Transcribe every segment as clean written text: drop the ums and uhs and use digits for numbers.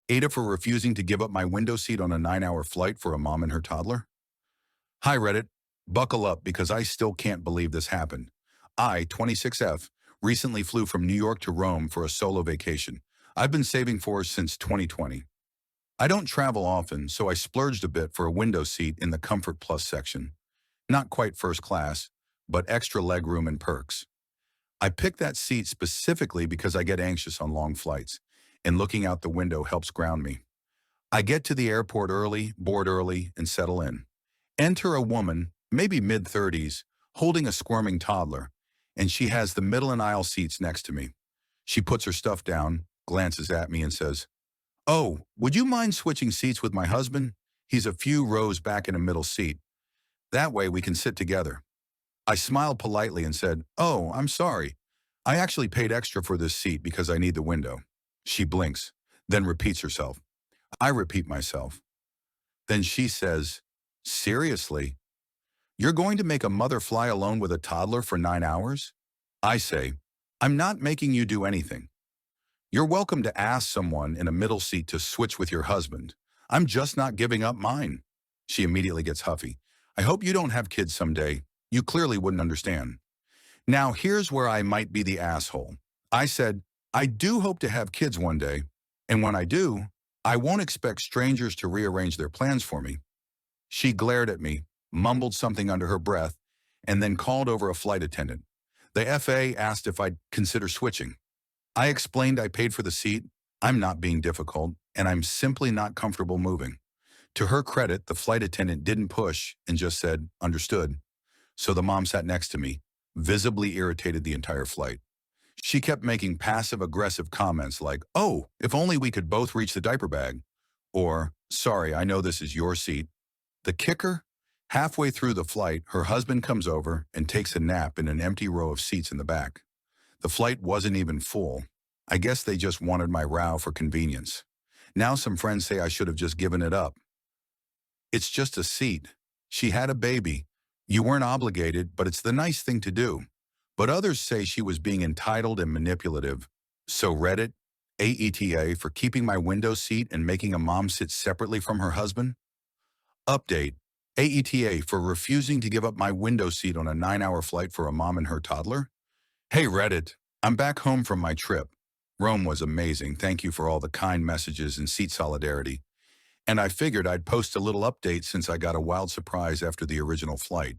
AITA for refusing to give up my window seat on a 9-hour flight for a mom and her toddler? Hi Reddit, buckle up because I still can't believe this happened. I, 26F, recently flew from New York to Rome for a solo vacation. I've been saving for since 2020. I don't travel often, so I splurged a bit for a window seat in the Comfort Plus section. Not quite first class, but extra legroom and perks. I picked that seat specifically because I get anxious on long flights, and looking out the window helps ground me. I get to the airport early, board early, and settle in. Enter a woman, maybe mid-30s, holding a squirming toddler, and she has the middle and aisle seats next to me. She puts her stuff down, glances at me, and says, "Oh, would you mind switching seats with my husband? He's a few rows back in a middle seat. That way we can sit together." I smiled politely and said, "Oh, I'm sorry. I actually paid extra for this seat because I need the window." She blinks, then repeats herself. I repeat myself. Then she says, "Seriously? You're going to make a mother fly alone with a toddler for 9 hours?" I say, "I'm not making you do anything. You're welcome to ask someone in a middle seat to switch with your husband. I'm just not giving up mine." She immediately gets huffy. "I hope you don't have kids someday. You clearly wouldn't understand." Now here's where I might be the asshole. I said, "I do hope to have kids one day, and when I do, I won't expect strangers to rearrange their plans for me." She glared at me, mumbled something under her breath, and then called over a flight attendant. The FA asked if I'd consider switching. I explained I paid for the seat, I'm not being difficult, and I'm simply not comfortable moving. To her credit, the flight attendant didn't push and just said, "Understood." So the mom sat next to me, visibly irritated the entire flight. She kept making passive-aggressive comments like, "Oh, if only we could both reach the diaper bag," or, "Sorry, I know this is your seat." The kicker? Halfway through the flight, her husband comes over and takes a nap in an empty row of seats in the back. The flight wasn't even full. I guess they just wanted my row for convenience. Now some friends say I should have just given it up. It's just a seat. She had a baby. You weren't obligated, but it's the nice thing to do. But others say she was being entitled and manipulative. So Reddit, AETA for keeping my window seat and making a mom sit separately from her husband? Update, AETA for refusing to give up my window seat on a 9-hour flight for a mom and her toddler? Hey Reddit, I'm back home from my trip. Rome was amazing. Thank you for all the kind messages and seat solidarity. And I figured I'd post a little update since I got a wild surprise after the original flight.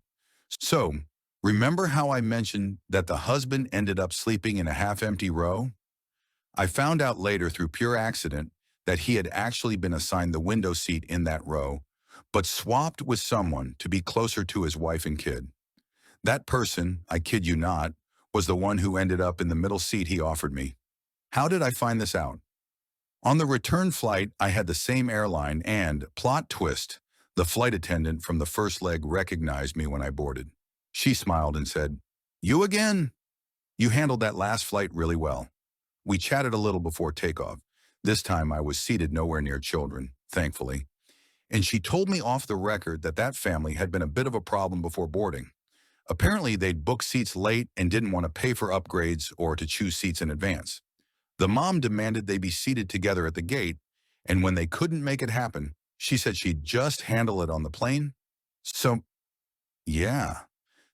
So, remember how I mentioned that the husband ended up sleeping in a half-empty row? I found out later through pure accident that he had actually been assigned the window seat in that row, but swapped with someone to be closer to his wife and kid. That person, I kid you not, was the one who ended up in the middle seat he offered me. How did I find this out? On the return flight, I had the same airline and, plot twist, the flight attendant from the first leg recognized me when I boarded. She smiled and said, "You again? You handled that last flight really well." We chatted a little before takeoff. This time I was seated nowhere near children, thankfully. And she told me off the record that that family had been a bit of a problem before boarding. Apparently they'd booked seats late and didn't want to pay for upgrades or to choose seats in advance. The mom demanded they be seated together at the gate, and when they couldn't make it happen, she said she'd just handle it on the plane. So, yeah,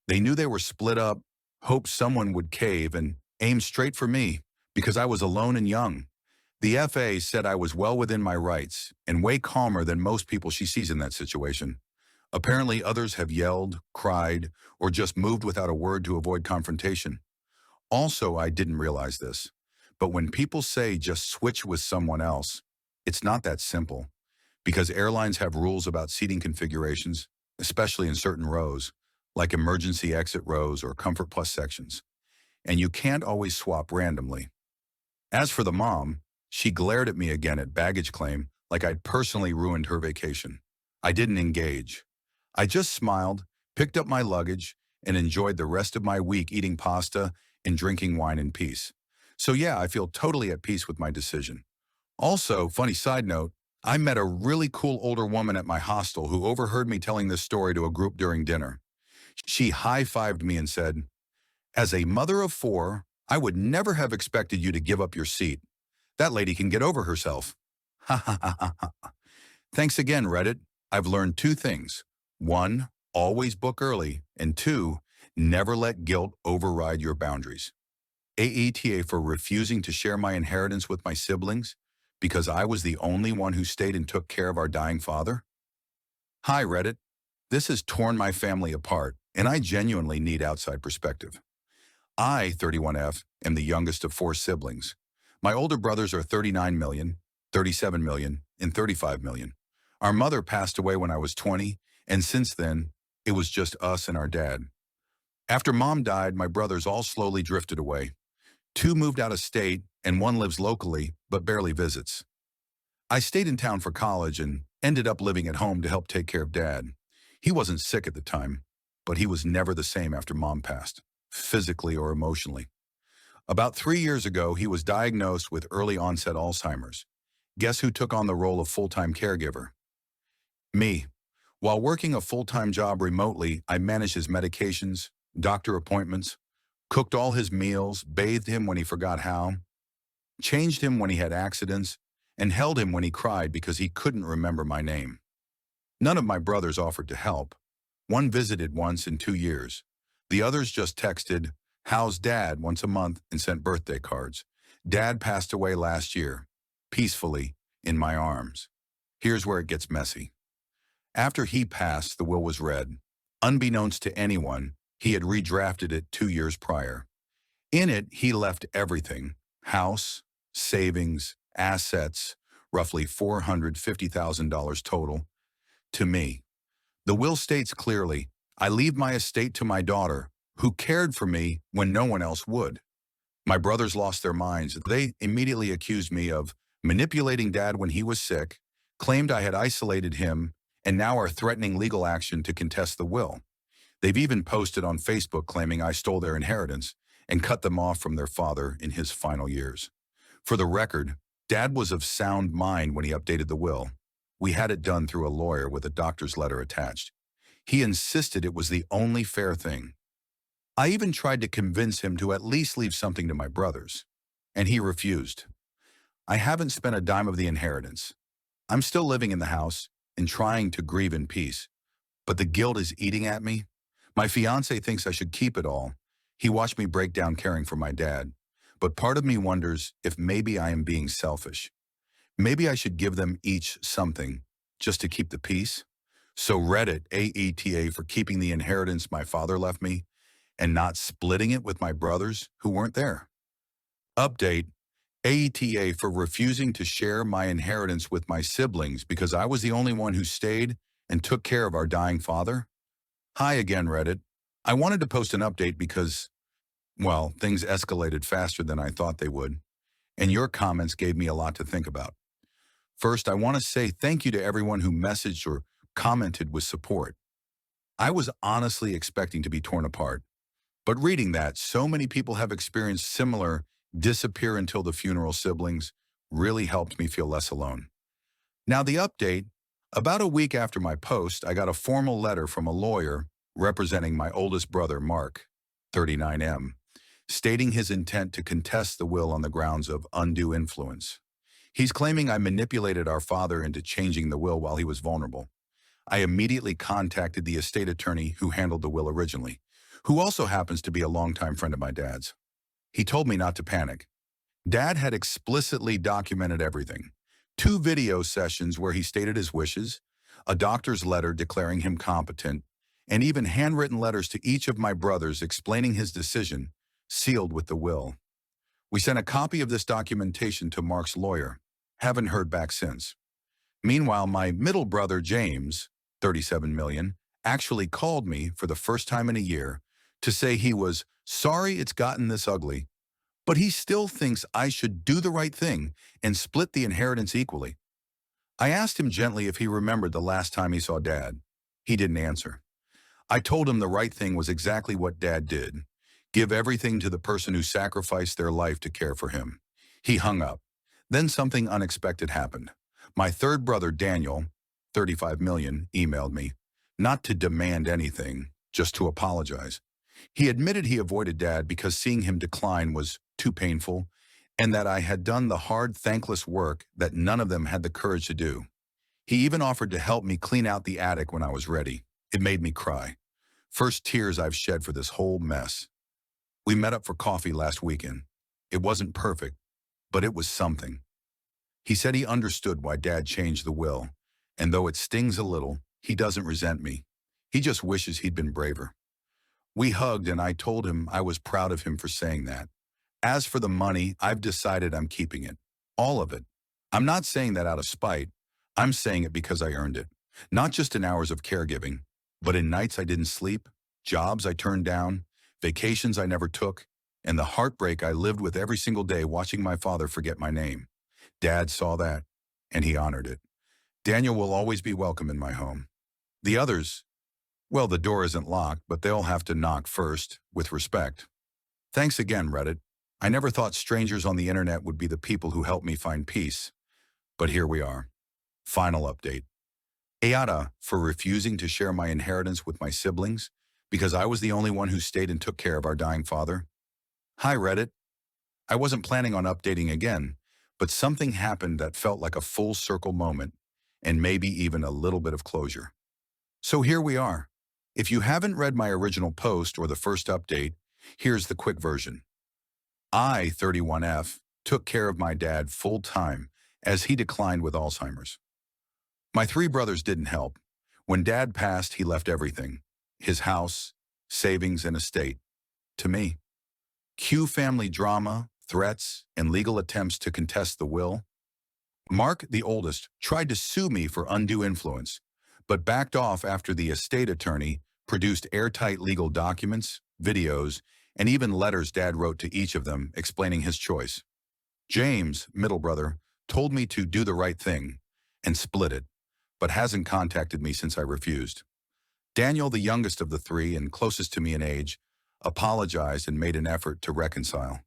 they knew they were split up, hoped someone would cave, and aim straight for me because I was alone and young. The FA said I was well within my rights and way calmer than most people she sees in that situation. Apparently others have yelled, cried, or just moved without a word to avoid confrontation. Also, I didn't realize this, but when people say just switch with someone else, it's not that simple, because airlines have rules about seating configurations, especially in certain rows, like emergency exit rows or Comfort Plus sections, and you can't always swap randomly. As for the mom, she glared at me again at baggage claim like I'd personally ruined her vacation. I didn't engage. I just smiled, picked up my luggage, and enjoyed the rest of my week eating pasta and drinking wine in peace. So yeah, I feel totally at peace with my decision. Also, funny side note, I met a really cool older woman at my hostel who overheard me telling this story to a group during dinner. She high-fived me and said, "As a mother of 4, I would never have expected you to give up your seat. That lady can get over herself." Ha ha ha ha ha. Thanks again, Reddit. I've learned two things. One, always book early. And two, never let guilt override your boundaries. AETA for refusing to share my inheritance with my siblings because I was the only one who stayed and took care of our dying father? Hi, Reddit. This has torn my family apart, and I genuinely need outside perspective. I, 31F, am the youngest of four siblings. My older brothers are 39 million, 37 million, and 35 million. Our mother passed away when I was 20, and since then, it was just us and our dad. After mom died, my brothers all slowly drifted away. Two moved out of state, and one lives locally, but barely visits. I stayed in town for college and ended up living at home to help take care of dad. He wasn't sick at the time, but he was never the same after mom passed, physically or emotionally. About 3 years ago, he was diagnosed with early onset Alzheimer's. Guess who took on the role of full-time caregiver? Me. While working a full-time job remotely, I managed his medications, doctor appointments, cooked all his meals, bathed him when he forgot how, changed him when he had accidents, and held him when he cried because he couldn't remember my name. None of my brothers offered to help. One visited once in 2 years. The others just texted, "How's Dad?" once a month and sent birthday cards. Dad passed away last year, peacefully, in my arms. Here's where it gets messy. After he passed, the will was read. Unbeknownst to anyone, he had redrafted it 2 years prior. In it, he left everything: house, savings, assets, roughly $450,000 total, to me. The will states clearly, I leave my estate to my daughter, who cared for me when no one else would. My brothers lost their minds. They immediately accused me of manipulating Dad when he was sick, claimed I had isolated him, and now are threatening legal action to contest the will. They've even posted on Facebook claiming I stole their inheritance and cut them off from their father in his final years. For the record, Dad was of sound mind when he updated the will. We had it done through a lawyer with a doctor's letter attached. He insisted it was the only fair thing. I even tried to convince him to at least leave something to my brothers, and he refused. I haven't spent a dime of the inheritance. I'm still living in the house and trying to grieve in peace, but the guilt is eating at me. My fiance thinks I should keep it all. He watched me break down caring for my dad, but part of me wonders if maybe I am being selfish. Maybe I should give them each something just to keep the peace. So Reddit, AETA for keeping the inheritance my father left me and not splitting it with my brothers who weren't there. Update, AETA for refusing to share my inheritance with my siblings because I was the only one who stayed and took care of our dying father. Hi again, Reddit. I wanted to post an update because, well, things escalated faster than I thought they would, and your comments gave me a lot to think about. First, I want to say thank you to everyone who messaged or commented with support. I was honestly expecting to be torn apart, but reading that so many people have experienced similar disappear until the funeral siblings really helped me feel less alone. Now the update, about a week after my post, I got a formal letter from a lawyer representing my oldest brother, Mark, 39M, stating his intent to contest the will on the grounds of undue influence. He's claiming I manipulated our father into changing the will while he was vulnerable. I immediately contacted the estate attorney who handled the will originally, who also happens to be a longtime friend of my dad's. He told me not to panic. Dad had explicitly documented everything. 2 video sessions where he stated his wishes, a doctor's letter declaring him competent, and even handwritten letters to each of my brothers explaining his decision, sealed with the will. We sent a copy of this documentation to Mark's lawyer. Haven't heard back since. Meanwhile, my middle brother, James, 37 million, actually called me for the first time in a year to say he was sorry it's gotten this ugly, but he still thinks I should do the right thing and split the inheritance equally. I asked him gently if he remembered the last time he saw Dad. He didn't answer. I told him the right thing was exactly what Dad did: give everything to the person who sacrificed their life to care for him. He hung up. Then something unexpected happened. My third brother, Daniel, 35 million, emailed me, not to demand anything, just to apologize. He admitted he avoided Dad because seeing him decline was too painful, and that I had done the hard, thankless work that none of them had the courage to do. He even offered to help me clean out the attic when I was ready. It made me cry. First tears I've shed for this whole mess. We met up for coffee last weekend. It wasn't perfect, but it was something. He said he understood why Dad changed the will, and though it stings a little, he doesn't resent me. He just wishes he'd been braver. We hugged and I told him I was proud of him for saying that. As for the money, I've decided I'm keeping it. All of it. I'm not saying that out of spite. I'm saying it because I earned it. Not just in hours of caregiving, but in nights I didn't sleep, jobs I turned down, vacations I never took, and the heartbreak I lived with every single day watching my father forget my name. Dad saw that, and he honored it. Daniel will always be welcome in my home. The others, well, the door isn't locked, but they'll have to knock first, with respect. Thanks again, Reddit. I never thought strangers on the internet would be the people who help me find peace. But here we are. Final update. AITA for refusing to share my inheritance with my siblings because I was the only one who stayed and took care of our dying father. Hi, Reddit. I wasn't planning on updating again, but something happened that felt like a full circle moment and maybe even a little bit of closure. So here we are. If you haven't read my original post or the first update, here's the quick version. I, 31F, took care of my dad full time as he declined with Alzheimer's. My three brothers didn't help. When Dad passed, he left everything, his house, savings, and estate, to me. Cue family drama, threats, and legal attempts to contest the will. Mark, the oldest, tried to sue me for undue influence, but backed off after the estate attorney produced airtight legal documents, videos, and even letters Dad wrote to each of them explaining his choice. James, middle brother, told me to do the right thing and split it, but hasn't contacted me since I refused. Daniel, the youngest of the three and closest to me in age, apologized and made an effort to reconcile.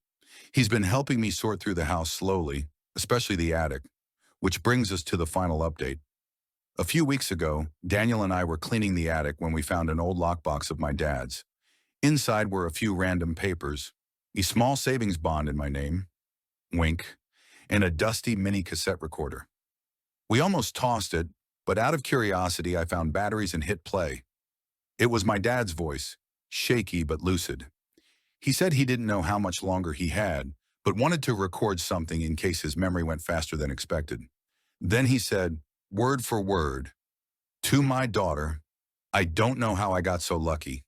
He's been helping me sort through the house slowly, especially the attic, which brings us to the final update. A few weeks ago, Daniel and I were cleaning the attic when we found an old lockbox of my dad's. Inside were a few random papers, a small savings bond in my name, wink, and a dusty mini cassette recorder. We almost tossed it, but out of curiosity I found batteries and hit play. It was my dad's voice, shaky but lucid. He said he didn't know how much longer he had, but wanted to record something in case his memory went faster than expected. Then he said, word for word, to my daughter, I don't know how I got so lucky.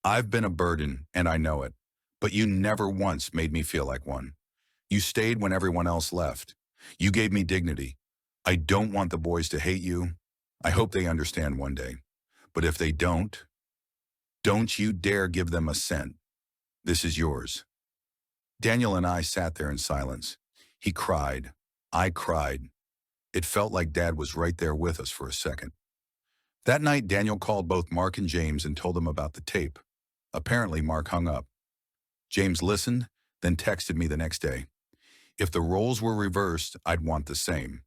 I've been a burden, and I know it, but you never once made me feel like one. You stayed when everyone else left. You gave me dignity. I don't want the boys to hate you. I hope they understand one day. But if they don't you dare give them a cent. This is yours. Daniel and I sat there in silence. He cried. I cried. It felt like Dad was right there with us for a second. That night, Daniel called both Mark and James and told them about the tape. Apparently, Mark hung up. James listened, then texted me the next day. If the roles were reversed, I'd want the same.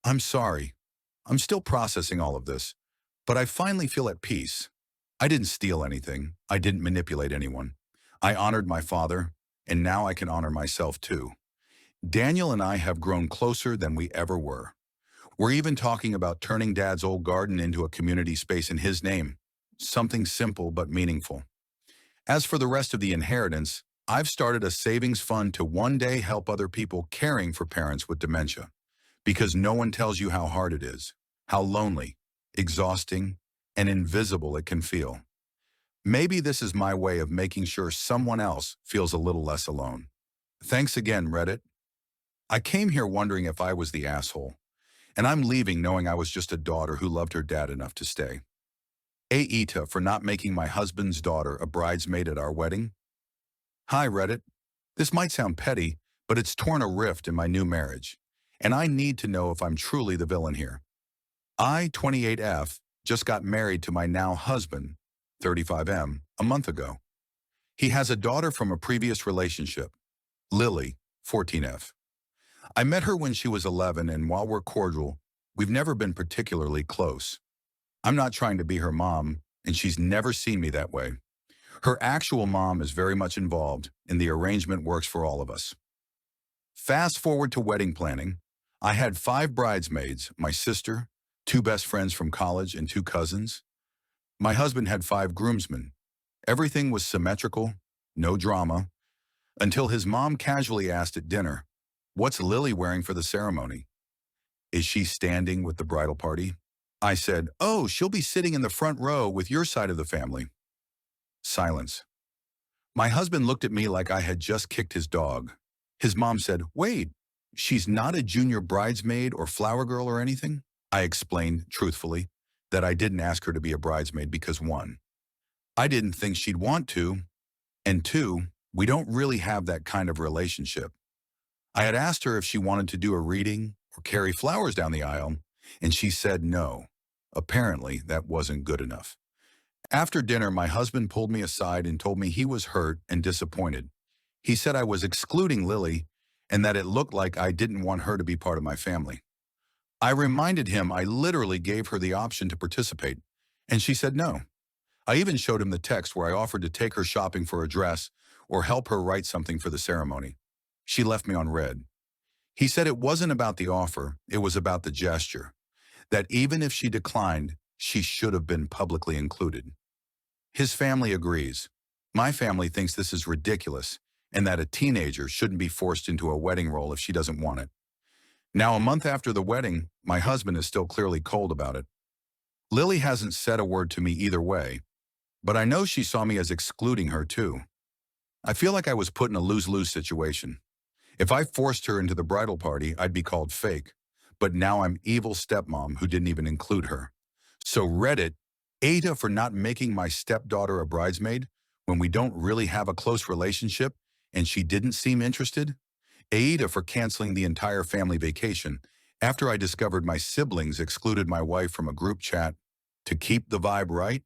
I'm sorry. I'm still processing all of this, but I finally feel at peace. I didn't steal anything. I didn't manipulate anyone. I honored my father, and now I can honor myself too. Daniel and I have grown closer than we ever were. We're even talking about turning Dad's old garden into a community space in his name. Something simple but meaningful. As for the rest of the inheritance, I've started a savings fund to one day help other people caring for parents with dementia. Because no one tells you how hard it is, how lonely, exhausting, and invisible it can feel. Maybe this is my way of making sure someone else feels a little less alone. Thanks again, Reddit. I came here wondering if I was the asshole, and I'm leaving knowing I was just a daughter who loved her dad enough to stay. AITA for not making my husband's daughter a bridesmaid at our wedding. Hi, Reddit. This might sound petty, but it's torn a rift in my new marriage, and I need to know if I'm truly the villain here. I, 28F, just got married to my now husband, 35M, a month ago. He has a daughter from a previous relationship, Lily, 14F. I met her when she was 11, and while we're cordial, we've never been particularly close. I'm not trying to be her mom, and she's never seen me that way. Her actual mom is very much involved, and the arrangement works for all of us. Fast forward to wedding planning. I had 5 bridesmaids, my sister, 2 best friends from college, and 2 cousins. My husband had 5 groomsmen. Everything was symmetrical, no drama, until his mom casually asked at dinner, "What's Lily wearing for the ceremony? Is she standing with the bridal party?" I said, "Oh, she'll be sitting in the front row with your side of the family." Silence. My husband looked at me like I had just kicked his dog. His mom said, "Wait, she's not a junior bridesmaid or flower girl or anything?" I explained, truthfully, that I didn't ask her to be a bridesmaid because 1, I didn't think she'd want to, and 2, we don't really have that kind of relationship. I had asked her if she wanted to do a reading or carry flowers down the aisle, and she said no. Apparently, that wasn't good enough. After dinner, my husband pulled me aside and told me he was hurt and disappointed. He said I was excluding Lily and that it looked like I didn't want her to be part of my family. I reminded him I literally gave her the option to participate, and she said no. I even showed him the text where I offered to take her shopping for a dress or help her write something for the ceremony. She left me on red. He said it wasn't about the offer, it was about the gesture, that even if she declined, she should have been publicly included. His family agrees. My family thinks this is ridiculous and that a teenager shouldn't be forced into a wedding role if she doesn't want it. Now, a month after the wedding, my husband is still clearly cold about it. Lily hasn't said a word to me either way, but I know she saw me as excluding her too. I feel like I was put in a lose-lose situation. If I forced her into the bridal party, I'd be called fake. But now I'm evil stepmom who didn't even include her. So Reddit, AITA for not making my stepdaughter a bridesmaid when we don't really have a close relationship and she didn't seem interested. AITA for canceling the entire family vacation after I discovered my siblings excluded my wife from a group chat to keep the vibe right.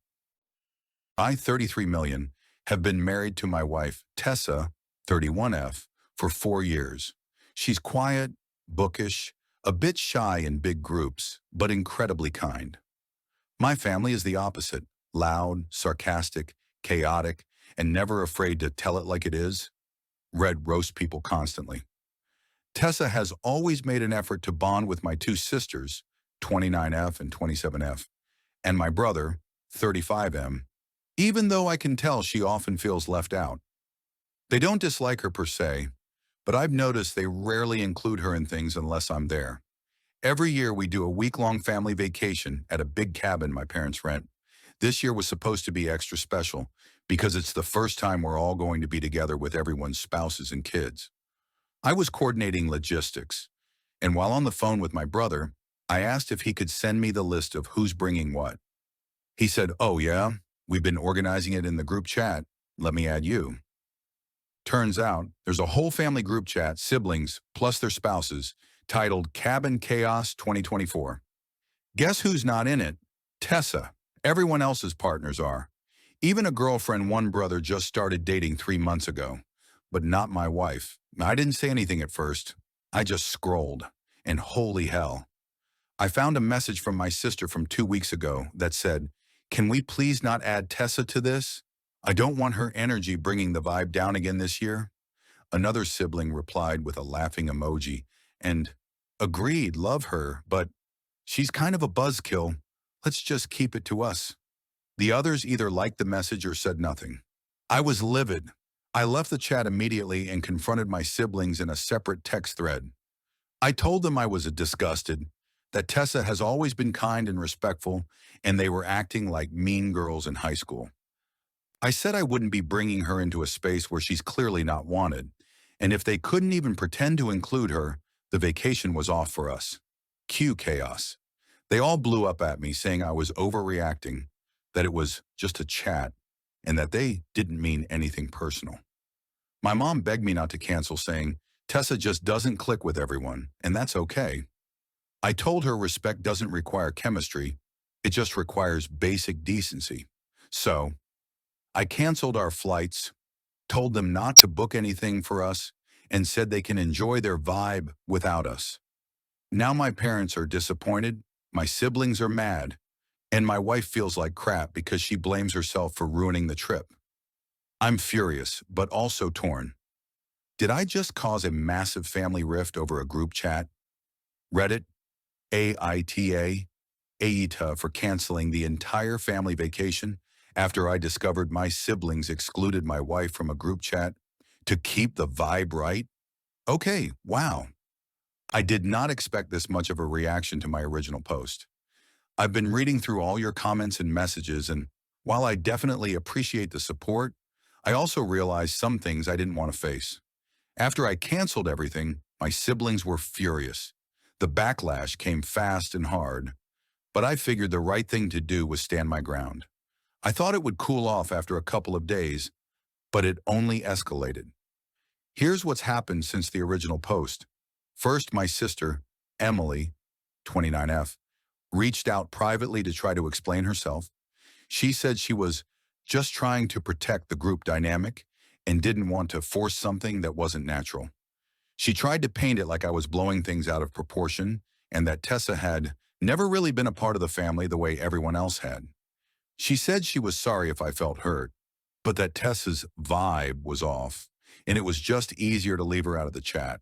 I, 33 million, have been married to my wife, Tessa, 31F, for 4 years. She's quiet, bookish, a bit shy in big groups, but incredibly kind. My family is the opposite, loud, sarcastic, chaotic, and never afraid to tell it like it is. Red roast people constantly. Tessa has always made an effort to bond with my 2 sisters, 29F and 27F, and my brother, 35M, even though I can tell she often feels left out. They don't dislike her per se, but I've noticed they rarely include her in things unless I'm there. Every year we do a week-long family vacation at a big cabin my parents rent. This year was supposed to be extra special because it's the first time we're all going to be together with everyone's spouses and kids. I was coordinating logistics, and while on the phone with my brother, I asked if he could send me the list of who's bringing what. He said, "Oh yeah, we've been organizing it in the group chat. Let me add you." Turns out, there's a whole family group chat, siblings, plus their spouses, titled Cabin Chaos 2024. Guess who's not in it? Tessa. Everyone else's partners are. Even a girlfriend one brother just started dating 3 months ago. But not my wife. I didn't say anything at first. I just scrolled. And holy hell. I found a message from my sister from 2 weeks ago that said, "Can we please not add Tessa to this? I don't want her energy bringing the vibe down again this year." Another sibling replied with a laughing emoji and, "Agreed, love her, but she's kind of a buzzkill. Let's just keep it to us." The others either liked the message or said nothing. I was livid. I left the chat immediately and confronted my siblings in a separate text thread. I told them I was disgusted, that Tessa has always been kind and respectful, and they were acting like mean girls in high school. I said I wouldn't be bringing her into a space where she's clearly not wanted, and if they couldn't even pretend to include her, the vacation was off for us. Cue chaos. They all blew up at me saying I was overreacting, that it was just a chat, and that they didn't mean anything personal. My mom begged me not to cancel, saying, "Tessa just doesn't click with everyone, and that's okay." I told her respect doesn't require chemistry, it just requires basic decency. So, I canceled our flights, told them not to book anything for us, and said they can enjoy their vibe without us. Now my parents are disappointed, my siblings are mad, and my wife feels like crap because she blames herself for ruining the trip. I'm furious, but also torn. Did I just cause a massive family rift over a group chat? Reddit, AITA, AITA for canceling the entire family vacation after I discovered my siblings excluded my wife from a group chat to keep the vibe right? Okay, wow. I did not expect this much of a reaction to my original post. I've been reading through all your comments and messages, and while I definitely appreciate the support, I also realized some things I didn't want to face. After I canceled everything, my siblings were furious. The backlash came fast and hard, but I figured the right thing to do was stand my ground. I thought it would cool off after a couple of days, but it only escalated. Here's what's happened since the original post. First, my sister, Emily, 29F, reached out privately to try to explain herself. She said she was just trying to protect the group dynamic and didn't want to force something that wasn't natural. She tried to paint it like I was blowing things out of proportion and that Tessa had never really been a part of the family the way everyone else had. She said she was sorry if I felt hurt, but that Tessa's vibe was off, and it was just easier to leave her out of the chat.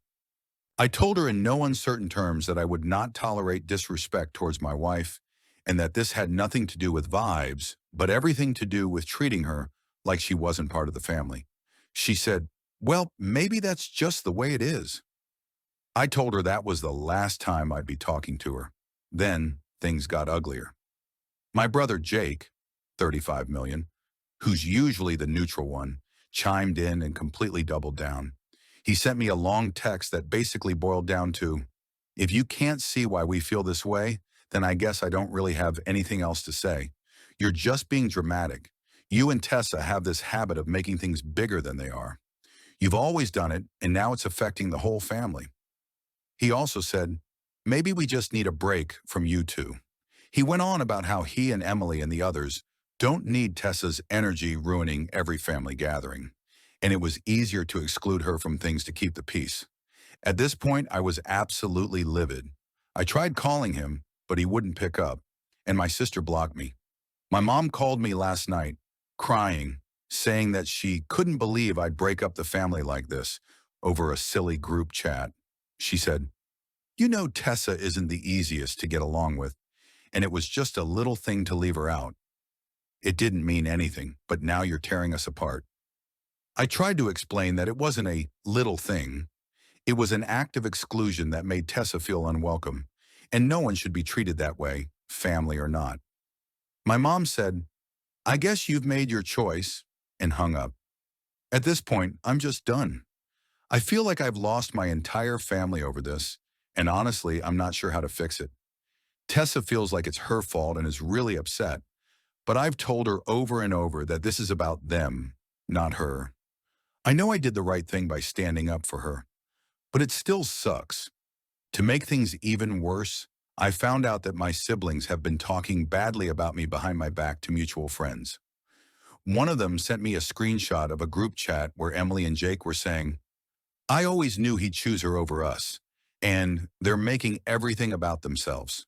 I told her in no uncertain terms that I would not tolerate disrespect towards my wife and that this had nothing to do with vibes, but everything to do with treating her like she wasn't part of the family. She said, well, maybe that's just the way it is. I told her that was the last time I'd be talking to her. Then things got uglier. My brother Jake, 35 million, who's usually the neutral one, chimed in and completely doubled down. He sent me a long text that basically boiled down to, if you can't see why we feel this way, then I guess I don't really have anything else to say. You're just being dramatic. You and Tessa have this habit of making things bigger than they are. You've always done it, and now it's affecting the whole family. He also said, maybe we just need a break from you two. He went on about how he and Emily and the others don't need Tessa's energy ruining every family gathering, and it was easier to exclude her from things to keep the peace. At this point, I was absolutely livid. I tried calling him, but he wouldn't pick up, and my sister blocked me. My mom called me last night, crying, saying that she couldn't believe I'd break up the family like this over a silly group chat. She said, you know Tessa isn't the easiest to get along with, and it was just a little thing to leave her out. It didn't mean anything, but now you're tearing us apart. I tried to explain that it wasn't a little thing. It was an act of exclusion that made Tessa feel unwelcome, and no one should be treated that way, family or not. My mom said, I guess you've made your choice, and hung up. At this point, I'm just done. I feel like I've lost my entire family over this, and honestly, I'm not sure how to fix it. Tessa feels like it's her fault and is really upset, but I've told her over and over that this is about them, not her. I know I did the right thing by standing up for her, but it still sucks. To make things even worse, I found out that my siblings have been talking badly about me behind my back to mutual friends. One of them sent me a screenshot of a group chat where Emily and Jake were saying, I always knew he'd choose her over us, and they're making everything about themselves.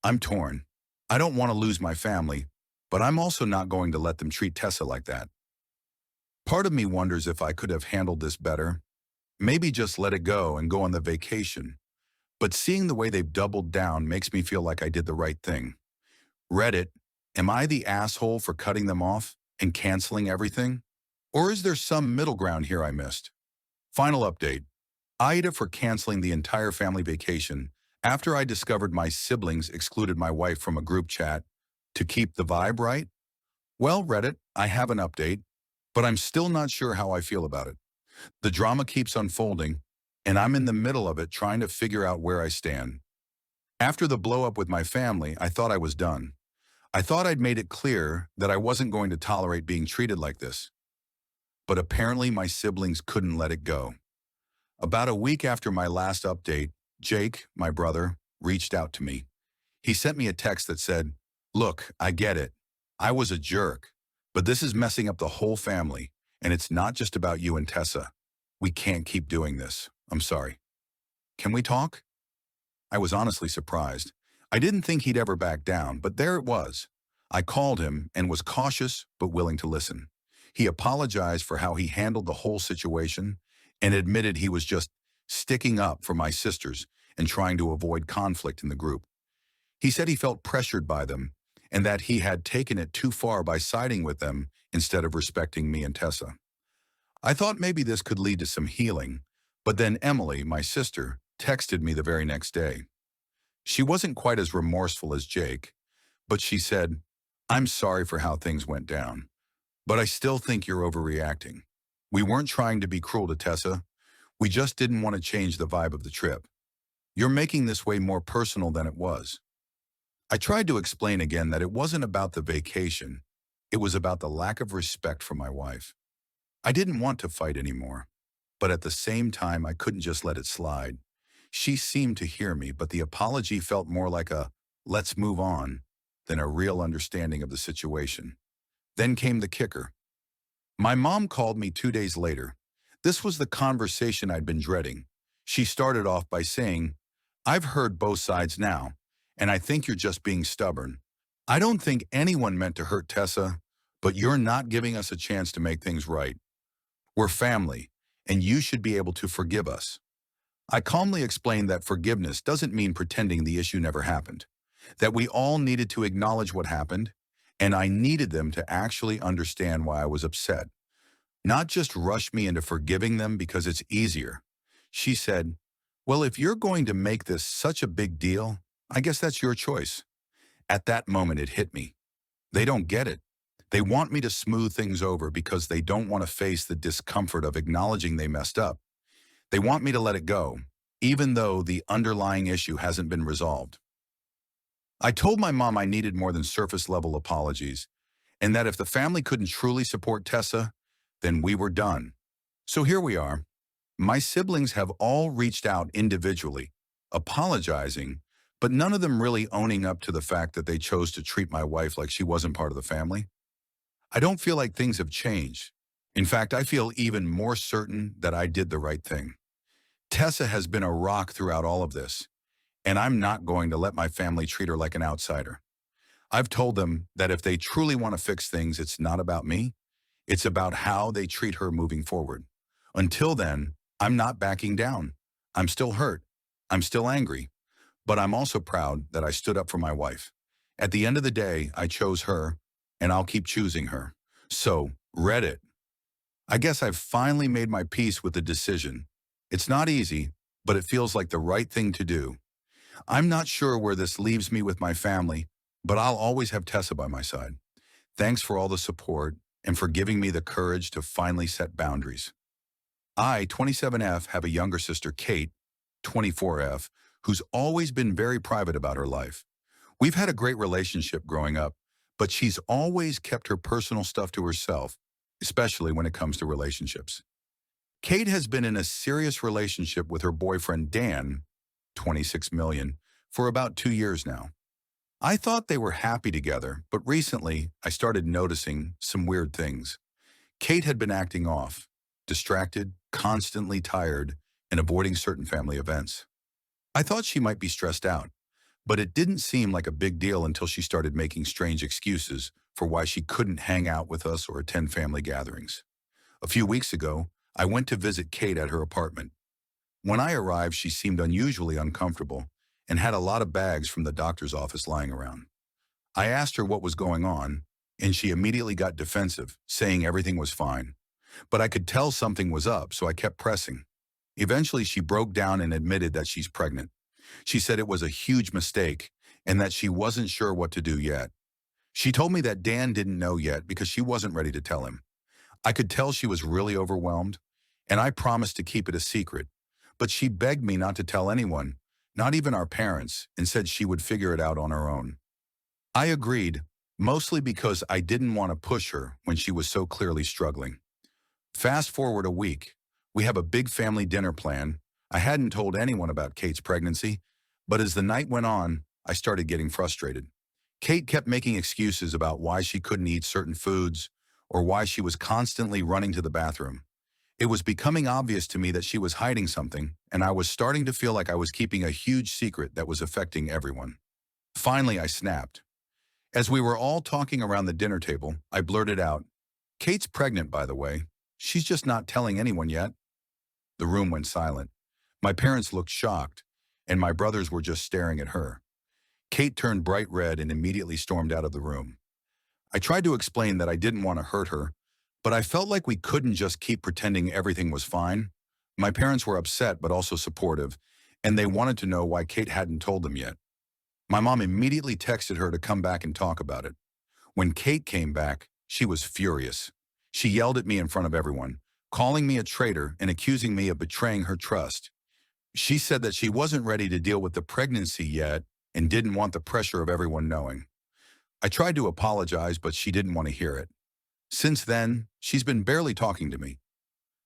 I'm torn. I don't want to lose my family, but I'm also not going to let them treat Tessa like that. Part of me wonders if I could have handled this better. Maybe just let it go and go on the vacation. But seeing the way they've doubled down makes me feel like I did the right thing. Reddit, am I the asshole for cutting them off and canceling everything? Or is there some middle ground here I missed? Final update. AITA for canceling the entire family vacation after I discovered my siblings excluded my wife from a group chat to keep the vibe right? Well, Reddit, I have an update, but I'm still not sure how I feel about it. The drama keeps unfolding, and I'm in the middle of it trying to figure out where I stand. After the blow-up with my family, I thought I was done. I thought I'd made it clear that I wasn't going to tolerate being treated like this. But apparently my siblings couldn't let it go. About a week after my last update, Jake, my brother, reached out to me. He sent me a text that said, look, I get it. I was a jerk, but this is messing up the whole family, and it's not just about you and Tessa. We can't keep doing this. I'm sorry. Can we talk? I was honestly surprised. I didn't think he'd ever back down, but there it was. I called him and was cautious but willing to listen. He apologized for how he handled the whole situation, and admitted he was just sticking up for my sisters and trying to avoid conflict in the group. He said he felt pressured by them and that he had taken it too far by siding with them instead of respecting me and Tessa. I thought maybe this could lead to some healing, but then Emily, my sister, texted me the very next day. She wasn't quite as remorseful as Jake, but she said, "I'm sorry for how things went down, but I still think you're overreacting. We weren't trying to be cruel to Tessa. We just didn't want to change the vibe of the trip. You're making this way more personal than it was." I tried to explain again that it wasn't about the vacation. It was about the lack of respect for my wife. I didn't want to fight anymore, but at the same time, I couldn't just let it slide. She seemed to hear me, but the apology felt more like a "let's move on" than a real understanding of the situation. Then came the kicker. My mom called me 2 days later. This was the conversation I'd been dreading. She started off by saying, "I've heard both sides now, and I think you're just being stubborn. I don't think anyone meant to hurt Tessa, but you're not giving us a chance to make things right. We're family, and you should be able to forgive us." I calmly explained that forgiveness doesn't mean pretending the issue never happened, that we all needed to acknowledge what happened, and I needed them to actually understand why I was upset, not just rush me into forgiving them because it's easier. She said, "Well, if you're going to make this such a big deal, I guess that's your choice." At that moment, it hit me. They don't get it. They want me to smooth things over because they don't want to face the discomfort of acknowledging they messed up. They want me to let it go, even though the underlying issue hasn't been resolved. I told my mom I needed more than surface-level apologies, and that if the family couldn't truly support Tessa, then we were done. So here we are. My siblings have all reached out individually, apologizing, but none of them really owning up to the fact that they chose to treat my wife like she wasn't part of the family. I don't feel like things have changed. In fact, I feel even more certain that I did the right thing. Tessa has been a rock throughout all of this, and I'm not going to let my family treat her like an outsider. I've told them that if they truly want to fix things, it's not about me. It's about how they treat her moving forward. Until then, I'm not backing down. I'm still hurt. I'm still angry. But I'm also proud that I stood up for my wife. At the end of the day, I chose her, and I'll keep choosing her. So, Reddit. I guess I've finally made my peace with the decision. It's not easy, but it feels like the right thing to do. I'm not sure where this leaves me with my family, but I'll always have Tessa by my side. Thanks for all the support and for giving me the courage to finally set boundaries. I, 27F, have a younger sister, Kate, 24F, who's always been very private about her life. We've had a great relationship growing up, but she's always kept her personal stuff to herself, especially when it comes to relationships. Kate has been in a serious relationship with her boyfriend, Dan, 26 million, for about 2 years now. I thought they were happy together, but recently I started noticing some weird things. Kate had been acting off, distracted, constantly tired, and avoiding certain family events. I thought she might be stressed out, but it didn't seem like a big deal until she started making strange excuses for why she couldn't hang out with us or attend family gatherings. A few weeks ago, I went to visit Kate at her apartment. When I arrived, she seemed unusually uncomfortable and had a lot of bags from the doctor's office lying around. I asked her what was going on, and she immediately got defensive, saying everything was fine. But I could tell something was up, so I kept pressing. Eventually, she broke down and admitted that she's pregnant. She said it was a huge mistake and that she wasn't sure what to do yet. She told me that Dan didn't know yet because she wasn't ready to tell him. I could tell she was really overwhelmed, and I promised to keep it a secret. But she begged me not to tell anyone, not even our parents, and said she would figure it out on her own. I agreed, mostly because I didn't want to push her when she was so clearly struggling. Fast forward a week. We have a big family dinner plan. I hadn't told anyone about Kate's pregnancy, but as the night went on, I started getting frustrated. Kate kept making excuses about why she couldn't eat certain foods or why she was constantly running to the bathroom. It was becoming obvious to me that she was hiding something, and I was starting to feel like I was keeping a huge secret that was affecting everyone. Finally, I snapped. As we were all talking around the dinner table, I blurted out, "Kate's pregnant, by the way. She's just not telling anyone yet." The room went silent. My parents looked shocked, and my brothers were just staring at her. Kate turned bright red and immediately stormed out of the room. I tried to explain that I didn't want to hurt her, but I felt like we couldn't just keep pretending everything was fine. My parents were upset but also supportive, and they wanted to know why Kate hadn't told them yet. My mom immediately texted her to come back and talk about it. When Kate came back, she was furious. She yelled at me in front of everyone, calling me a traitor and accusing me of betraying her trust. She said that she wasn't ready to deal with the pregnancy yet and didn't want the pressure of everyone knowing. I tried to apologize, but she didn't want to hear it. Since then, she's been barely talking to me.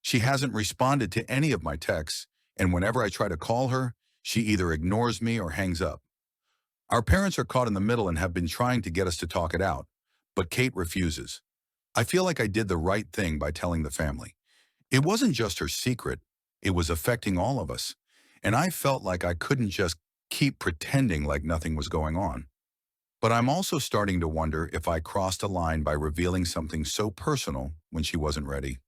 She hasn't responded to any of my texts, and whenever I try to call her, she either ignores me or hangs up. Our parents are caught in the middle and have been trying to get us to talk it out, but Kate refuses. I feel like I did the right thing by telling the family. It wasn't just her secret, it was affecting all of us, and I felt like I couldn't just keep pretending like nothing was going on. But I'm also starting to wonder if I crossed a line by revealing something so personal when she wasn't ready.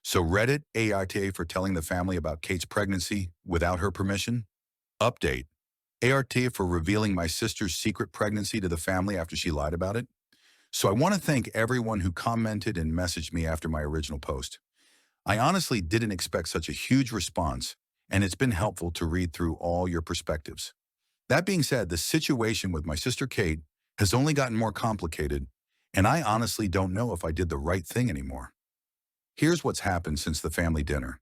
So Reddit, AITA for telling the family about Kate's pregnancy without her permission? Update. AITA for revealing my sister's secret pregnancy to the family after she lied about it? So I want to thank everyone who commented and messaged me after my original post. I honestly didn't expect such a huge response, and it's been helpful to read through all your perspectives. That being said, the situation with my sister Kate has only gotten more complicated, and I honestly don't know if I did the right thing anymore. Here's what's happened since the family dinner.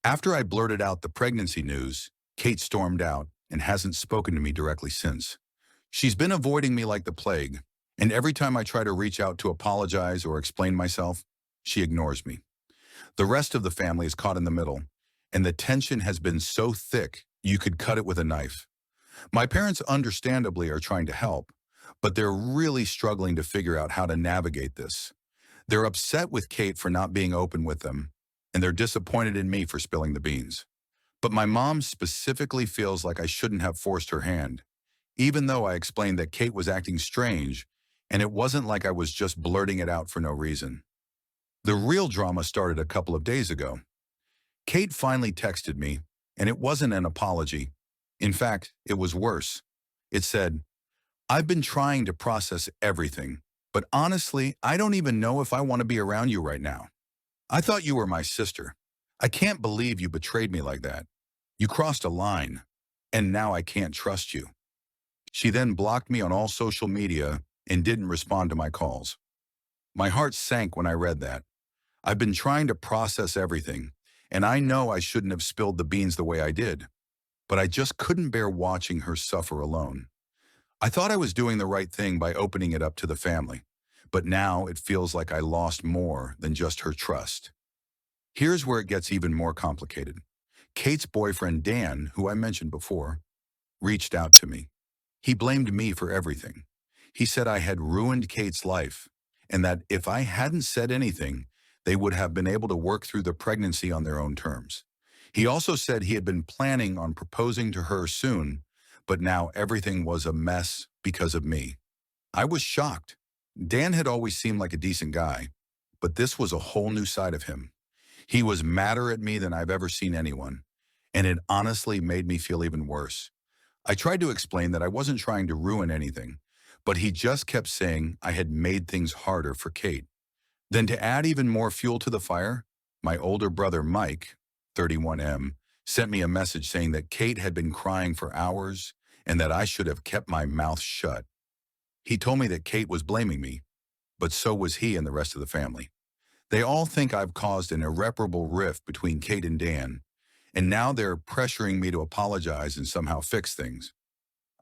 After I blurted out the pregnancy news, Kate stormed out and hasn't spoken to me directly since. She's been avoiding me like the plague, and every time I try to reach out to apologize or explain myself, she ignores me. The rest of the family is caught in the middle, and the tension has been so thick you could cut it with a knife. My parents understandably are trying to help, but they're really struggling to figure out how to navigate this. They're upset with Kate for not being open with them, and they're disappointed in me for spilling the beans. But my mom specifically feels like I shouldn't have forced her hand, even though I explained that Kate was acting strange, and it wasn't like I was just blurting it out for no reason. The real drama started a couple of days ago. Kate finally texted me, and it wasn't an apology. In fact, it was worse. It said, "I've been trying to process everything, but honestly, I don't even know if I want to be around you right now. I thought you were my sister. I can't believe you betrayed me like that. You crossed a line, and now I can't trust you." She then blocked me on all social media and didn't respond to my calls. My heart sank when I read that. I've been trying to process everything, and I know I shouldn't have spilled the beans the way I did, but I just couldn't bear watching her suffer alone. I thought I was doing the right thing by opening it up to the family, but now it feels like I lost more than just her trust. Here's where it gets even more complicated. Kate's boyfriend, Dan, who I mentioned before, reached out to me. He blamed me for everything. He said I had ruined Kate's life, and that if I hadn't said anything, they would have been able to work through the pregnancy on their own terms. He also said he had been planning on proposing to her soon, but now everything was a mess because of me. I was shocked. Dan had always seemed like a decent guy, but this was a whole new side of him. He was madder at me than I've ever seen anyone, and it honestly made me feel even worse. I tried to explain that I wasn't trying to ruin anything, but he just kept saying I had made things harder for Kate. Then to add even more fuel to the fire, my older brother Mike, 31M, sent me a message saying that Kate had been crying for hours and that I should have kept my mouth shut. He told me that Kate was blaming me, but so was he and the rest of the family. They all think I've caused an irreparable rift between Kate and Dan, and now they're pressuring me to apologize and somehow fix things.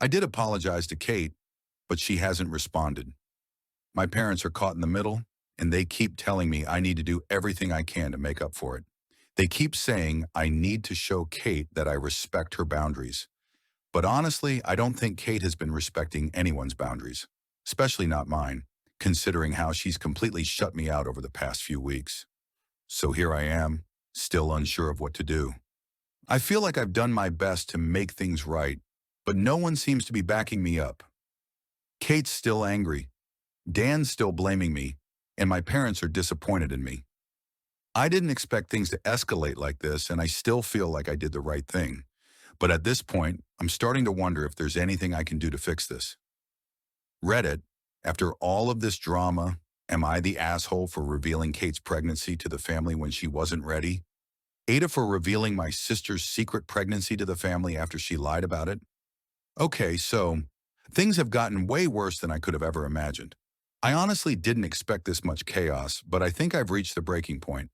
I did apologize to Kate, but she hasn't responded. My parents are caught in the middle, and they keep telling me I need to do everything I can to make up for it. They keep saying I need to show Kate that I respect her boundaries. But honestly, I don't think Kate has been respecting anyone's boundaries, especially not mine, considering how she's completely shut me out over the past few weeks. So here I am, still unsure of what to do. I feel like I've done my best to make things right, but no one seems to be backing me up. Kate's still angry. Dan's still blaming me, and my parents are disappointed in me. I didn't expect things to escalate like this, and I still feel like I did the right thing. But at this point, I'm starting to wonder if there's anything I can do to fix this. Reddit, after all of this drama, am I the asshole for revealing Kate's pregnancy to the family when she wasn't ready? Ada for revealing my sister's secret pregnancy to the family after she lied about it? Okay, so things have gotten way worse than I could have ever imagined. I honestly didn't expect this much chaos, but I think I've reached the breaking point.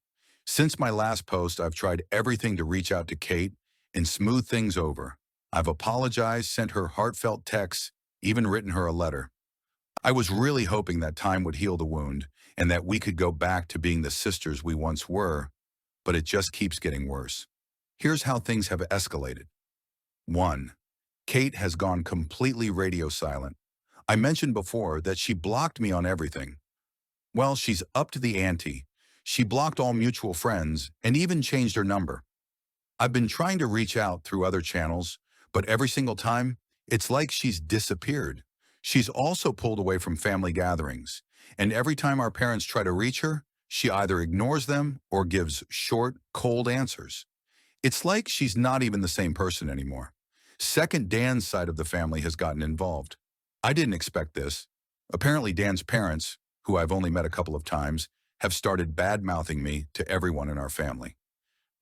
Since my last post, I've tried everything to reach out to Kate and smooth things over. I've apologized, sent her heartfelt texts, even written her a letter. I was really hoping that time would heal the wound and that we could go back to being the sisters we once were, but it just keeps getting worse. Here's how things have escalated. 1. Kate has gone completely radio silent. I mentioned before that she blocked me on everything. Well, she's up to the ante. She blocked all mutual friends and even changed her number. I've been trying to reach out through other channels, but every single time, it's like she's disappeared. She's also pulled away from family gatherings, and every time our parents try to reach her, she either ignores them or gives short, cold answers. It's like she's not even the same person anymore. Second, Dan's side of the family has gotten involved. I didn't expect this. Apparently, Dan's parents, who I've only met a couple of times, have started bad-mouthing me to everyone in our family.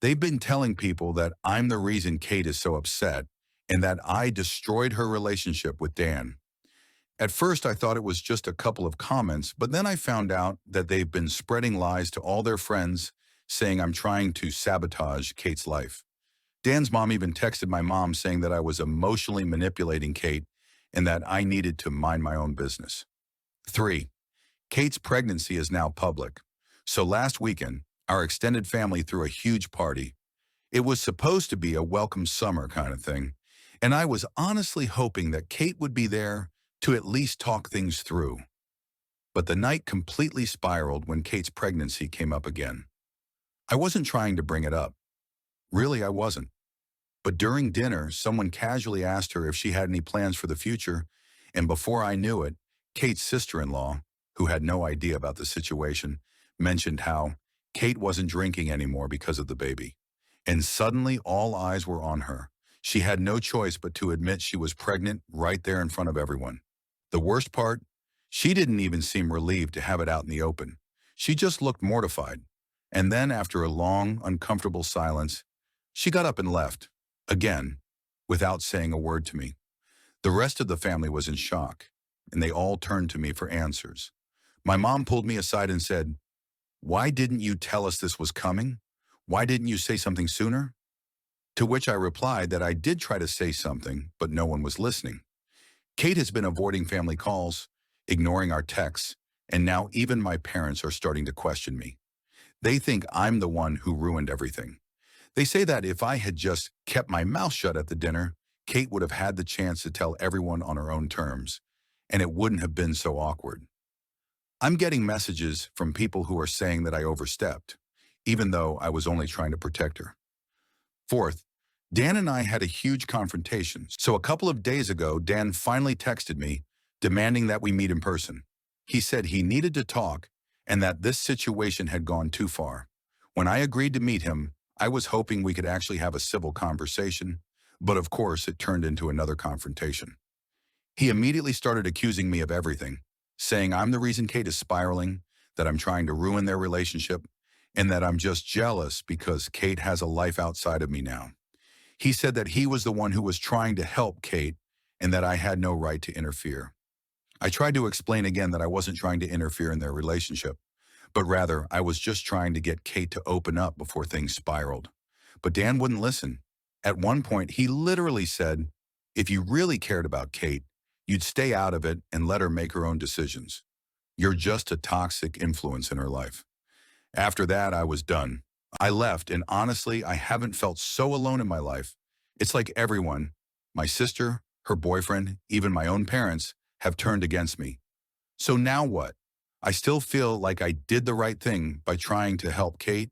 They've been telling people that I'm the reason Kate is so upset and that I destroyed her relationship with Dan. At first, I thought it was just a couple of comments, but then I found out that they've been spreading lies to all their friends, saying I'm trying to sabotage Kate's life. Dan's mom even texted my mom saying that I was emotionally manipulating Kate and that I needed to mind my own business. 3. Kate's pregnancy is now public. So last weekend, our extended family threw a huge party. It was supposed to be a welcome summer kind of thing, and I was honestly hoping that Kate would be there to at least talk things through. But the night completely spiraled when Kate's pregnancy came up again. I wasn't trying to bring it up. Really, I wasn't. But during dinner, someone casually asked her if she had any plans for the future, and before I knew it, Kate's sister-in-law, who had no idea about the situation, mentioned how Kate wasn't drinking anymore because of the baby. And suddenly, all eyes were on her. She had no choice but to admit she was pregnant right there in front of everyone. The worst part? She didn't even seem relieved to have it out in the open. She just looked mortified. And then, after a long, uncomfortable silence, she got up and left, again, without saying a word to me. The rest of the family was in shock, and they all turned to me for answers. My mom pulled me aside and said, "Why didn't you tell us this was coming? Why didn't you say something sooner?" To which I replied that I did try to say something, but no one was listening. Kate has been avoiding family calls, ignoring our texts, and now even my parents are starting to question me. They think I'm the one who ruined everything. They say that if I had just kept my mouth shut at the dinner, Kate would have had the chance to tell everyone on her own terms, and it wouldn't have been so awkward. I'm getting messages from people who are saying that I overstepped, even though I was only trying to protect her. Fourth, Dan and I had a huge confrontation, so a couple of days ago, Dan finally texted me, demanding that we meet in person. He said he needed to talk and that this situation had gone too far. When I agreed to meet him, I was hoping we could actually have a civil conversation, but of course it turned into another confrontation. He immediately started accusing me of everything, saying I'm the reason Kate is spiraling, that I'm trying to ruin their relationship, and that I'm just jealous because Kate has a life outside of me now. He said that he was the one who was trying to help Kate and that I had no right to interfere. I tried to explain again that I wasn't trying to interfere in their relationship, but rather I was just trying to get Kate to open up before things spiraled. But Dan wouldn't listen. At one point, he literally said, "If you really cared about Kate, you'd stay out of it and let her make her own decisions. You're just a toxic influence in her life." After that, I was done. I left, and honestly, I haven't felt so alone in my life. It's like everyone, my sister, her boyfriend, even my own parents, have turned against me. So now what? I still feel like I did the right thing by trying to help Kate,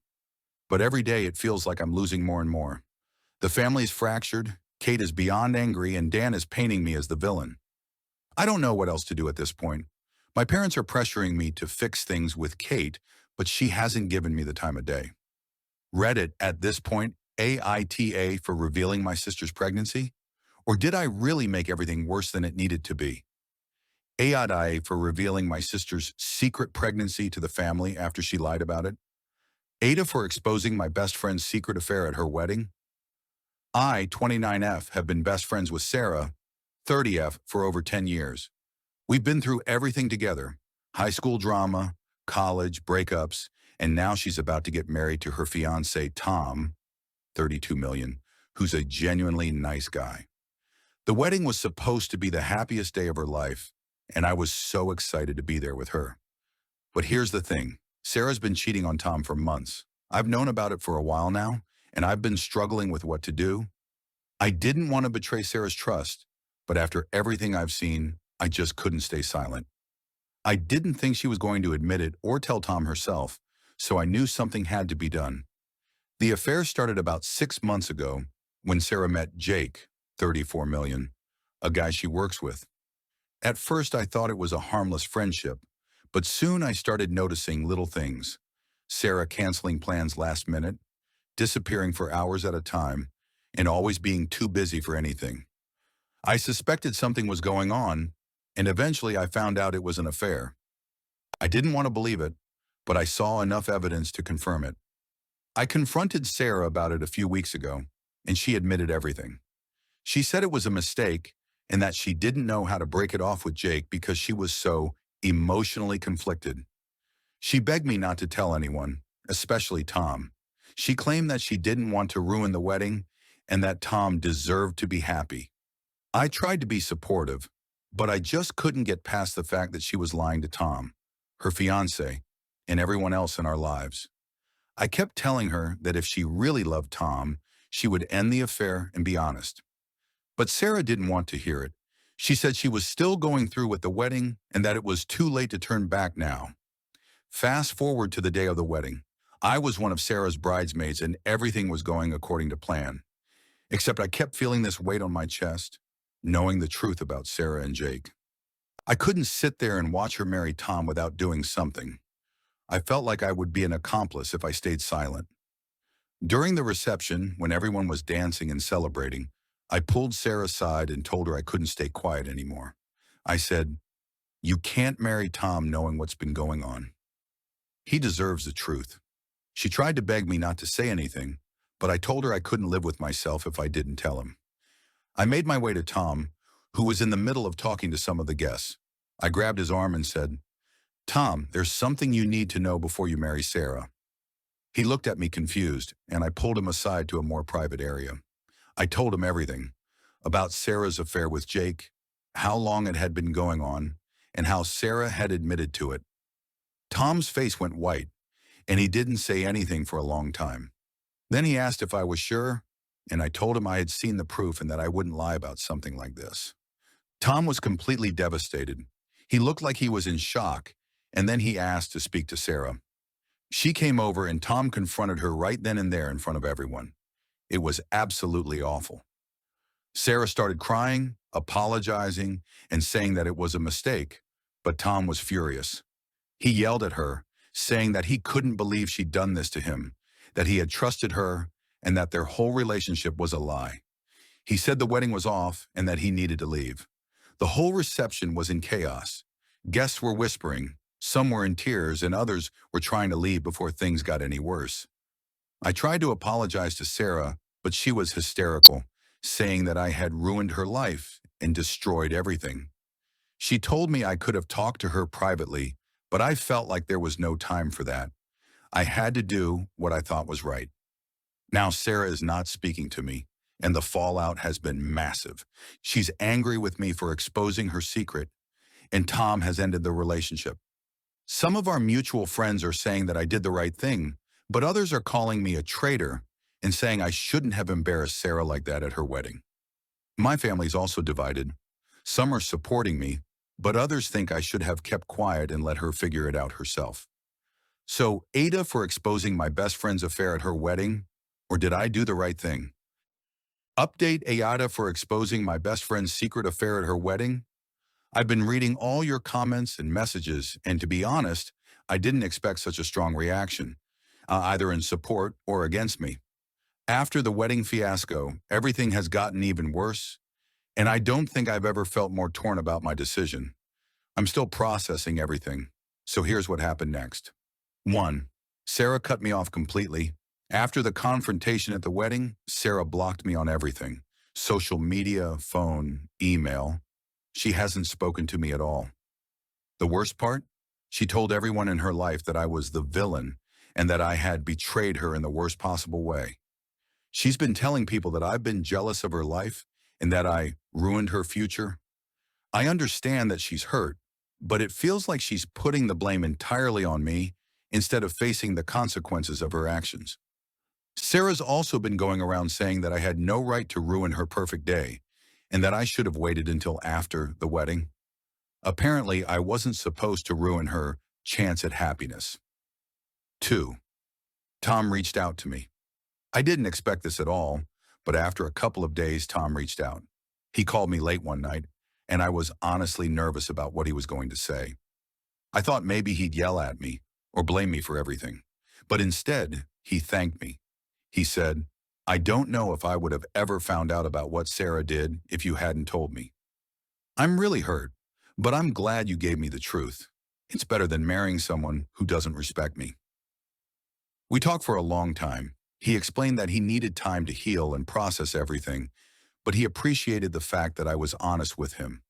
but every day it feels like I'm losing more and more. The family's fractured, Kate is beyond angry, and Dan is painting me as the villain. I don't know what else to do at this point. My parents are pressuring me to fix things with Kate, but she hasn't given me the time of day. Reddit at this point, AITA for revealing my sister's pregnancy? Or did I really make everything worse than it needed to be? AITA for revealing my sister's secret pregnancy to the family after she lied about it? Ada for exposing my best friend's secret affair at her wedding? I, 29F, have been best friends with Sarah, 30F, for over 10 years. We've been through everything together: high school drama, college, breakups, and now she's about to get married to her fiancé, Tom, 32 million, who's a genuinely nice guy. The wedding was supposed to be the happiest day of her life, and I was so excited to be there with her. But here's the thing. Sarah's been cheating on Tom for months. I've known about it for a while now, and I've been struggling with what to do. I didn't want to betray Sarah's trust, but after everything I've seen, I just couldn't stay silent. I didn't think she was going to admit it or tell Tom herself, so I knew something had to be done. The affair started about 6 months ago when Sarah met Jake, 34 million, a guy she works with. At first, I thought it was a harmless friendship, but soon I started noticing little things. Sarah canceling plans last minute, disappearing for hours at a time, and always being too busy for anything. I suspected something was going on, and eventually I found out it was an affair. I didn't want to believe it, but I saw enough evidence to confirm it. I confronted Sarah about it a few weeks ago, and she admitted everything. She said it was a mistake and that she didn't know how to break it off with Jake because she was so emotionally conflicted. She begged me not to tell anyone, especially Tom. She claimed that she didn't want to ruin the wedding and that Tom deserved to be happy. I tried to be supportive, but I just couldn't get past the fact that she was lying to Tom, her fiancé, and everyone else in our lives. I kept telling her that if she really loved Tom, she would end the affair and be honest. But Sarah didn't want to hear it. She said she was still going through with the wedding and that it was too late to turn back now. Fast forward to the day of the wedding. I was one of Sarah's bridesmaids and everything was going according to plan. Except I kept feeling this weight on my chest, knowing the truth about Sarah and Jake. I couldn't sit there and watch her marry Tom without doing something. I felt like I would be an accomplice if I stayed silent. During the reception, when everyone was dancing and celebrating, I pulled Sarah aside and told her I couldn't stay quiet anymore. I said, "You can't marry Tom knowing what's been going on. He deserves the truth." She tried to beg me not to say anything, but I told her I couldn't live with myself if I didn't tell him. I made my way to Tom, who was in the middle of talking to some of the guests. I grabbed his arm and said, "Tom, there's something you need to know before you marry Sarah." He looked at me confused, and I pulled him aside to a more private area. I told him everything about Sarah's affair with Jake, how long it had been going on, and how Sarah had admitted to it. Tom's face went white, and he didn't say anything for a long time. Then he asked if I was sure, and I told him I had seen the proof and that I wouldn't lie about something like this. Tom was completely devastated. He looked like he was in shock, and then he asked to speak to Sarah. She came over and Tom confronted her right then and there in front of everyone. It was absolutely awful. Sarah started crying, apologizing, and saying that it was a mistake, but Tom was furious. He yelled at her, saying that he couldn't believe she'd done this to him, that he had trusted her, and that their whole relationship was a lie. He said the wedding was off and that he needed to leave. The whole reception was in chaos. Guests were whispering, some were in tears, and others were trying to leave before things got any worse. I tried to apologize to Sarah, but she was hysterical, saying that I had ruined her life and destroyed everything. She told me I could have talked to her privately, but I felt like there was no time for that. I had to do what I thought was right. Now Sarah is not speaking to me, and the fallout has been massive. She's angry with me for exposing her secret, and Tom has ended the relationship. Some of our mutual friends are saying that I did the right thing, but others are calling me a traitor and saying I shouldn't have embarrassed Sarah like that at her wedding. My family's also divided. Some are supporting me, but others think I should have kept quiet and let her figure it out herself. So, Ada for exposing my best friend's affair at her wedding, or did I do the right thing? Update AITA for exposing my best friend's secret affair at her wedding? I've been reading all your comments and messages, and to be honest, I didn't expect such a strong reaction. either in support or against me. After the wedding fiasco, everything has gotten even worse, and I don't think I've ever felt more torn about my decision. I'm still processing everything. So here's what happened next. 1. Sarah cut me off completely. After the confrontation at the wedding, Sarah blocked me on everything. Social media, phone, email. She hasn't spoken to me at all. The worst part? She told everyone in her life that I was the villain and that I had betrayed her in the worst possible way. She's been telling people that I've been jealous of her life and that I ruined her future. I understand that she's hurt, but it feels like she's putting the blame entirely on me instead of facing the consequences of her actions. Sarah's also been going around saying that I had no right to ruin her perfect day and that I should have waited until after the wedding. Apparently, I wasn't supposed to ruin her chance at happiness. 2. Tom reached out to me. I didn't expect this at all, but after a couple of days, Tom reached out. He called me late one night, and I was honestly nervous about what he was going to say. I thought maybe he'd yell at me or blame me for everything, but instead, he thanked me. He said, "I don't know if I would have ever found out about what Sarah did if you hadn't told me. I'm really hurt, but I'm glad you gave me the truth. It's better than marrying someone who doesn't respect me." We talked for a long time. He explained that he needed time to heal and process everything, but he appreciated the fact that I was honest with him.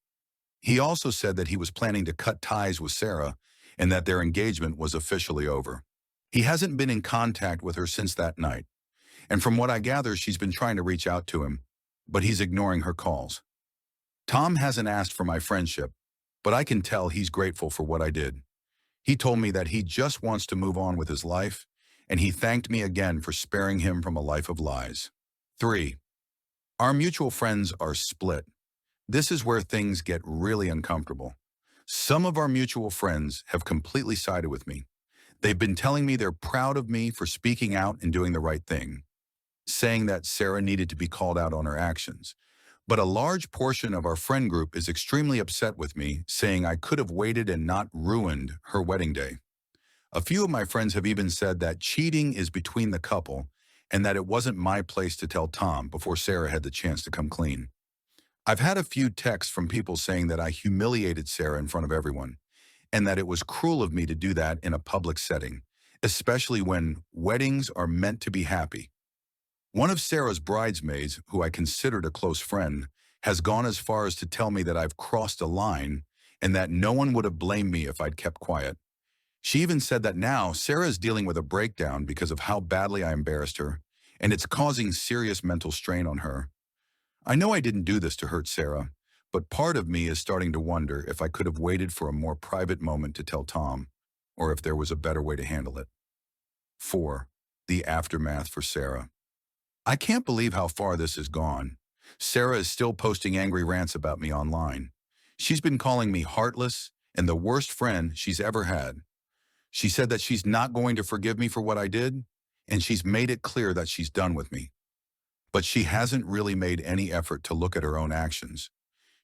He also said that he was planning to cut ties with Sarah and that their engagement was officially over. He hasn't been in contact with her since that night, and from what I gather, she's been trying to reach out to him, but he's ignoring her calls. Tom hasn't asked for my friendship, but I can tell he's grateful for what I did. He told me that he just wants to move on with his life, and he thanked me again for sparing him from a life of lies. 3. Our mutual friends are split. This is where things get really uncomfortable. Some of our mutual friends have completely sided with me. They've been telling me they're proud of me for speaking out and doing the right thing, saying that Sarah needed to be called out on her actions. But a large portion of our friend group is extremely upset with me, saying I could have waited and not ruined her wedding day. A few of my friends have even said that cheating is between the couple and that it wasn't my place to tell Tom before Sarah had the chance to come clean. I've had a few texts from people saying that I humiliated Sarah in front of everyone and that it was cruel of me to do that in a public setting, especially when weddings are meant to be happy. One of Sarah's bridesmaids, who I considered a close friend, has gone as far as to tell me that I've crossed a line and that no one would have blamed me if I'd kept quiet. She even said that now Sarah is dealing with a breakdown because of how badly I embarrassed her, and it's causing serious mental strain on her. I know I didn't do this to hurt Sarah, but part of me is starting to wonder if I could have waited for a more private moment to tell Tom, or if there was a better way to handle it. 4. The aftermath for Sarah. I can't believe how far this has gone. Sarah is still posting angry rants about me online. She's been calling me heartless and the worst friend she's ever had. She said that she's not going to forgive me for what I did, and she's made it clear that she's done with me. But she hasn't really made any effort to look at her own actions.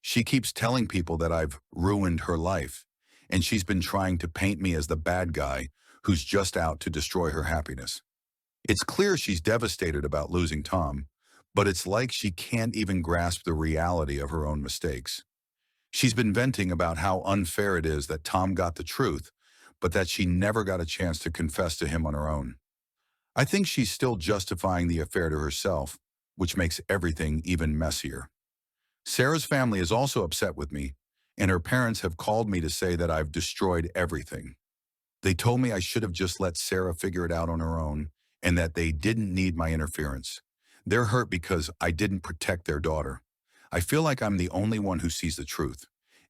She keeps telling people that I've ruined her life, and she's been trying to paint me as the bad guy who's just out to destroy her happiness. It's clear she's devastated about losing Tom, but it's like she can't even grasp the reality of her own mistakes. She's been venting about how unfair it is that Tom got the truth, but that she never got a chance to confess to him on her own. I think she's still justifying the affair to herself, which makes everything even messier. Sarah's family is also upset with me, and her parents have called me to say that I've destroyed everything. They told me I should have just let Sarah figure it out on her own, and that they didn't need my interference. They're hurt because I didn't protect their daughter. I feel like I'm the only one who sees the truth,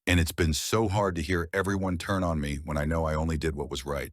and it's been so hard to hear everyone turn on me when I know I only did what was right.